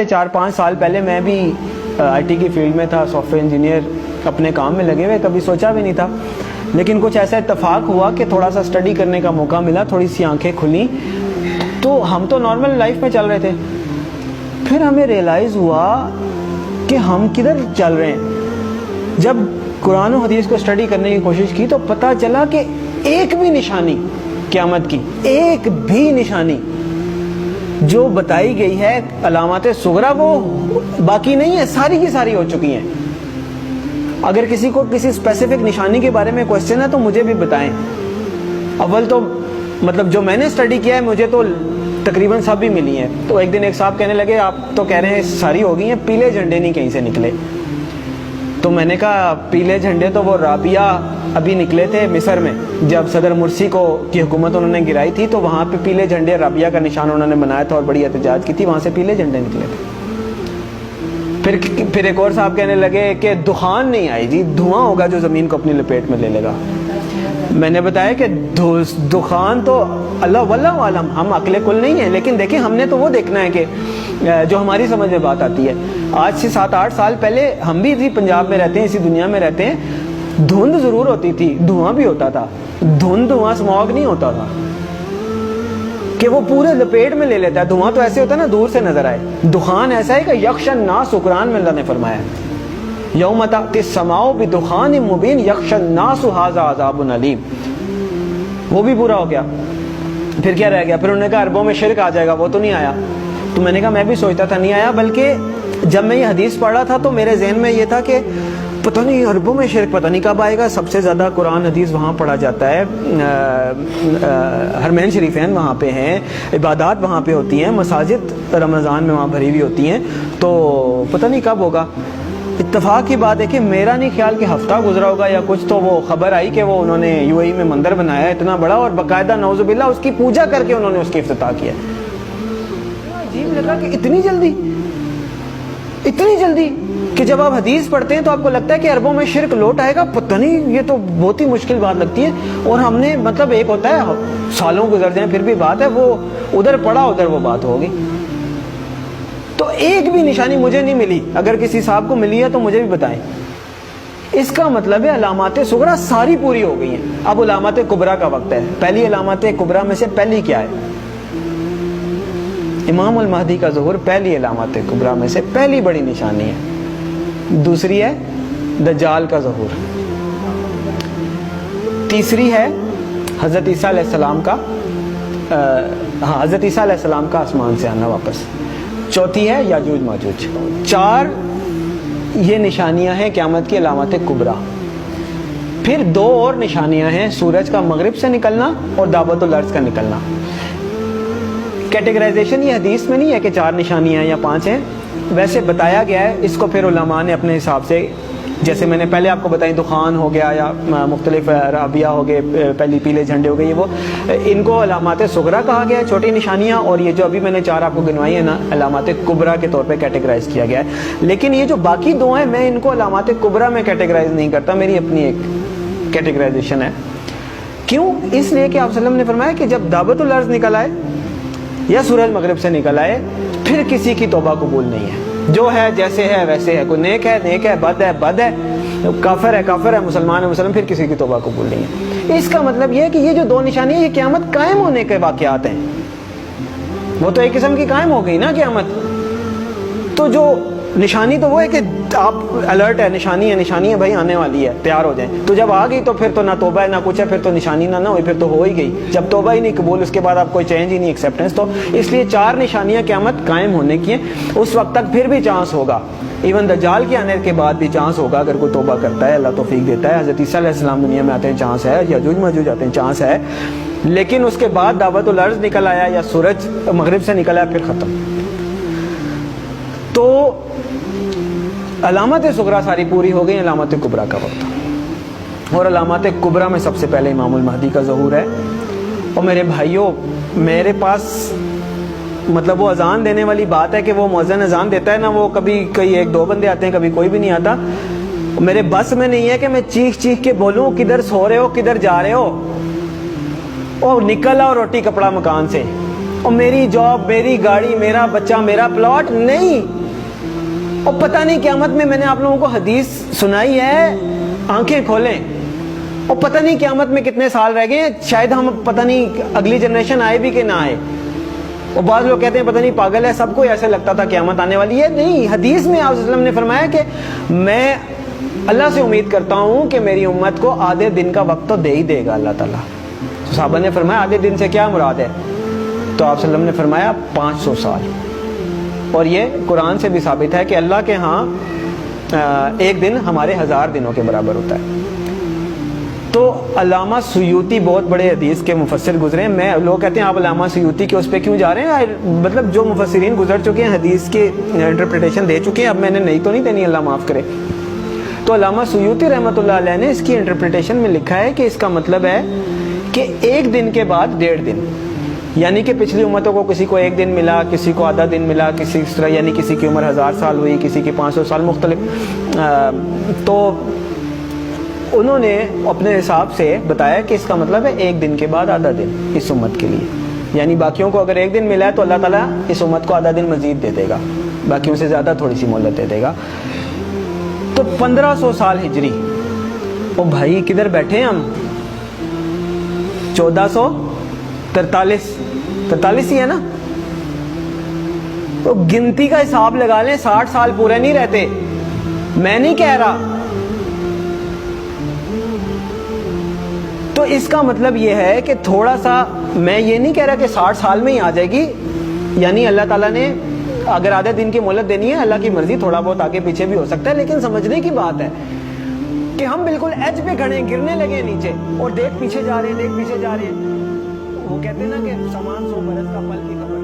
سے 4-5 سال پہلے میں بھی آئی ٹی کی فیلڈ میں تھا، سافٹ ویئر انجینئر، اپنے کام میں لگے ہوئے، کبھی سوچا بھی نہیں تھا. لیکن کچھ ایسا اتفاق ہوا کہ تھوڑا سا اسٹڈی کرنے کا موقع ملا، تھوڑی سی آنکھیں کھلیں. تو ہم تو نارمل لائف میں چل رہے تھے، پھر ہمیں ریئلائز ہوا کہ ہم کدھر چل رہے ہیں. جب قرآن و حدیث کو اسٹڈی کرنے کی کوشش کی تو پتہ چلا کہ ایک بھی نشانی قیامت کی، ایک بھی نشانی جو بتائی گئی ہے علامات صغریٰ وہ باقی نہیں ہے، ساری کی ساری ہو چکی ہیں. اگر کسی کو کسی اسپیسیفک نشانی کے بارے میں کوشچن ہے تو مجھے بھی بتائیں. اول تو مطلب جو میں نے اسٹڈی کیا ہے مجھے تو تقریباً سب بھی ملی ہیں. تو ایک دن ایک صاحب کہنے لگے آپ تو کہہ رہے ہیں ساری ہو گئی ہیں، پیلے جھنڈے نہیں کہیں سے نکلے. تو میں نے کہا پیلے جھنڈے تو وہ رابعہ ابھی نکلے تھے مصر میں، جب صدر مرسی کی حکومت انہوں نے گرائی تھی تو وہاں پہ پیلے جھنڈے رابعہ کا نشان انہوں نے بنایا تھا اور بڑی احتجاج کی تھی، وہاں سے پیلے جھنڈے نکلے تھے. پھر ایک اور صاحب کہنے لگے کہ دخان نہیں آئی جی، دھواں ہوگا جو زمین کو اپنی لپیٹ میں لے لے گا. میں نے بتایا کہ دخان تو اللہ واللہ عالم، ہم عقل کل نہیں ہیں، لیکن دیکھیں ہم نے تو وہ دیکھنا ہے کہ جو ہماری سمجھ میں بات آتی ہے. آج سے 7-8 سال پہلے ہم بھی اسی پنجاب میں رہتے ہیں، اسی دنیا میں رہتے ہیں، دھند ضرور ہوتی تھی، دھواں بھی ہوتا تھا. دھواں اسموگ نہیں ہوتا تھا کہ وہ پورے لپیٹ میں لے لیتا ہے. دھواں تو ایسے ہوتا ہے نا دور سے نظر آئے. دخان ایسا ہے کہ یخشى الناس، قرآن میں اللہ نے فرمایا یوم تأتی السماء بدخان مبین یخشى الناس ھذا عذاب علیم. وہ بھی پورا ہو گیا. پھر کیا رہ گیا؟ پھر انہوں نے کہا عربوں میں شرک آ جائے گا، وہ تو نہیں آیا. تو میں نے کہا میں بھی سوچتا تھا نہیں آیا، بلکہ جب میں یہ حدیث پڑھ رہا تھا تو میرے ذہن میں یہ تھا کہ پتہ نہیں عربوں میں شرک پتہ نہیں کب آئے گا. سب سے زیادہ قرآن حدیث وہاں پڑھا جاتا ہے، حرمین شریفین وہاں پہ ہیں، عبادات وہاں پہ ہوتی ہیں، مساجد رمضان میں وہاں بھری ہوئی ہوتی ہیں، تو پتہ نہیں کب ہوگا. اتفاق کی بات ہے کہ میرا نہیں خیال کہ ہفتہ گزرا ہوگا یا کچھ، تو وہ خبر آئی کہ وہ انہوں نے یو اے ای میں مندر بنایا ہے اتنا بڑا، اور باقاعدہ نعوذ باللہ اس کی پوجا کر کے انہوں نے اس کی افتتاح کیا. عجیب لگا کہ اتنی جلدی کہ جب آپ حدیث پڑھتے ہیں تو آپ کو لگتا ہے کہ عربوں میں شرک لوٹ آئے گا، پتہ نہیں، یہ تو بہت ہی مشکل بات لگتی ہے. اور ہم نے مطلب ایک ہوتا ہے سالوں گزر جائیں پھر بھی بات ہے، وہ ادھر پڑا ادھر وہ بات ہوگی. تو ایک بھی نشانی مجھے نہیں ملی، اگر کسی صاحب کو ملی ہے تو مجھے بھی بتائیں. اس کا مطلب ہے علامات صغریٰ ساری پوری ہو گئی ہیں. اب علامات کبریٰ کا وقت ہے. پہلی علامات کبریٰ میں سے پہلی کیا ہے؟ امام المہدی کا ظہور پہلی علامات کبریٰ میں سے پہلی بڑی نشانی ہے. دوسری ہے دجال کا ظہور. تیسری ہے حضرت عیسیٰ علیہ السلام کا حضرت عیسیٰ علیہ السلام کا آسمان سے آنا واپس. چوتھی ہے یاجوج ماجوج. 4 یہ نشانیاں ہیں قیامت کی علامات کبریٰ. پھر 2 اور نشانیاں ہیں، سورج کا مغرب سے نکلنا اور دعوت الارض کا نکلنا. کیٹیگرائزیشن یہ حدیث میں نہیں ہے کہ 4 نشانیاں یا 5 ہیں، ویسے بتایا گیا ہے. اس کو پھر علماء نے اپنے حساب سے، جیسے میں نے پہلے آپ کو بتائی دخان ہو گیا یا مختلف رابعہ ہو گئے، پہلی پیلے جھنڈے ہو گئے، یہ وہ ان کو علامات صغریٰ کہا گیا ہے، چھوٹی نشانیاں. اور یہ جو ابھی میں نے 4 آپ کو گنوائی ہیں نا، علامات کبریٰ کے طور پہ کیٹیگرائز کیا گیا ہے. لیکن یہ جو باقی 2 ہیں میں ان کو علامات کبریٰ میں کیٹیگرائز نہیں کرتا، میری اپنی ایک کیٹیگرائزیشن ہے. کیوں؟ اس لیے کہ آپ صلی اللہ علیہ وسلم نے فرمایا کہ جب دعوت الارض نکل آئے یا سورج مغرب سے نکل آئے پھر کسی کی توبہ قبول نہیں ہے. جو ہے جیسے ہے ویسے ہے، کوئی نیک ہے، بد ہے، کافر ہے، مسلمان ہے، پھر کسی کی توبہ قبول نہیں ہے. اس کا مطلب یہ ہے کہ یہ جو 2 نشانیاں یہ قیامت قائم ہونے کے واقعات ہیں. وہ تو ایک قسم کی قائم ہو گئی نا قیامت. تو جو نشانی تو وہ ہے کہ آپ الرٹ ہے، نشانی ہے بھائی آنے والی ہے، تیار ہو جائیں. تو جب آ گئی تو پھر تو نہ توبہ ہے نہ کچھ ہے، پھر تو نشانی نہ ہوئی، پھر تو ہو ہی گئی. جب توبہ ہی نہیں قبول، اس کے بعد آپ کوئی چینج ہی نہیں، ایکسیپٹنس. تو اس لیے 4 نشانیاں قیامت قائم ہونے کی ہیں. اس وقت تک پھر بھی چانس ہوگا، ایون دجال کے آنے کے بعد بھی چانس ہوگا اگر کوئی توبہ کرتا ہے، اللہ توفیق دیتا ہے. حضرت عیسیٰ علیہ السلام دنیا میں آتے ہیں، چانس ہے. یاجوج ماجوج آتے ہیں، چانس ہے. لیکن اس کے بعد دعوت الارض نکل آیا یا سورج مغرب سے نکل آیا، پھر ختم. تو علامات صغریٰ ساری پوری ہو گئی، علامات کبریٰ کا وقت. اور علامات کبریٰ میں سب سے پہلے امام المہدی کا ظہور ہے. اور میرے بھائیوں، میرے پاس مطلب وہ اذان دینے والی بات ہے کہ وہ مؤذن اذان دیتا ہے نا، وہ کبھی کوئی 1-2 بندے آتے ہیں، کبھی کوئی بھی نہیں آتا. میرے بس میں نہیں ہے کہ میں چیخ کے بولوں کدھر سو رہے ہو، کدھر جا رہے ہو، اور نکل آؤ روٹی کپڑا مکان سے. اور میری جاب، میری گاڑی، میرا بچہ، میرا پلاٹ نہیں. اور پتہ نہیں قیامت میں نے آپ لوگوں کو حدیث سنائی ہے، آنکھیں کھولیں. اور پتہ نہیں قیامت میں کتنے سال رہ گئے، شاید ہم پتہ نہیں اگلی جنریشن آئے بھی کہ نہ آئے. اور بعض لوگ کہتے ہیں پتہ نہیں پاگل ہے، سب کو ایسے لگتا تھا قیامت آنے والی ہے. نہیں، حدیث میں آپ صلی اللہ علیہ وسلم نے فرمایا کہ میں اللہ سے امید کرتا ہوں کہ میری امت کو آدھے دن کا وقت تو دے ہی دے گا اللہ تعالیٰ. تو صحابہ نے فرمایا آدھے دن سے کیا مراد ہے؟ تو آپ صلی اللہ علیہ وسلم نے فرمایا 500 سال. اور یہ قرآن سے بھی ثابت ہے کہ اللہ کے ہاں ایک دن ہمارے 1000 دنوں کے برابر ہوتا ہے. تو علامہ سیوطی بہت بڑے حدیث کے مفسر گزرے ہیں. لوگ کہتے ہیں آپ علامہ سیوطی کے اس پہ کیوں جا رہے ہیں؟ مطلب جو مفسرین گزر چکے ہیں، حدیث کے انٹرپریٹیشن دے چکے ہیں، اب میں نے نئی تو نہیں دینی، اللہ معاف کرے. تو علامہ سیوطی رحمۃ اللہ علیہ نے اس کی انٹرپریٹیشن میں لکھا ہے کہ اس کا مطلب ہے کہ ایک دن کے بعد 1.5 دن، یعنی کہ پچھلی امتوں کو کسی کو 1 دن ملا، کسی کو آدھا دن ملا، کسی اس طرح، یعنی کسی کی عمر 1000 سال ہوئی، کسی کی 500 سال، مختلف. تو انہوں نے اپنے حساب سے بتایا کہ اس کا مطلب ہے 1 دن کے بعد آدھا دن اس امت کے لیے. یعنی باقیوں کو اگر 1 دن ملا ہے تو اللہ تعالیٰ اس امت کو آدھا دن مزید دے دے گا، باقیوں سے زیادہ تھوڑی سی مہلت دے دے گا. تو 1500 سال ہجری. او بھائی کدھر بیٹھے ہیں ہم؟ 1443 ہی ہے نا. تو گنتی کا حساب لگا لیں، 60 سال پورے نہیں رہتے. میں نہیں کہہ رہا. تو اس کا مطلب یہ ہے کہ تھوڑا سا، میں یہ نہیں کہہ رہا کہ 60 سال میں ہی آ جائے گی. یعنی اللہ تعالیٰ نے اگر آدھے دن کی مہلت دینی ہے، اللہ کی مرضی، تھوڑا بہت آگے پیچھے بھی ہو سکتا ہے. لیکن سمجھنے کی بات ہے کہ ہم بالکل ایج پہ کھڑے ہیں، گرنے لگے نیچے، اور دیکھ پیچھے جا رہے ہیں، دیکھ پیچھے جا رہے ہیں. وہ کہتے ہیں نا کہ سامان 100 برس کا پل کی خبر.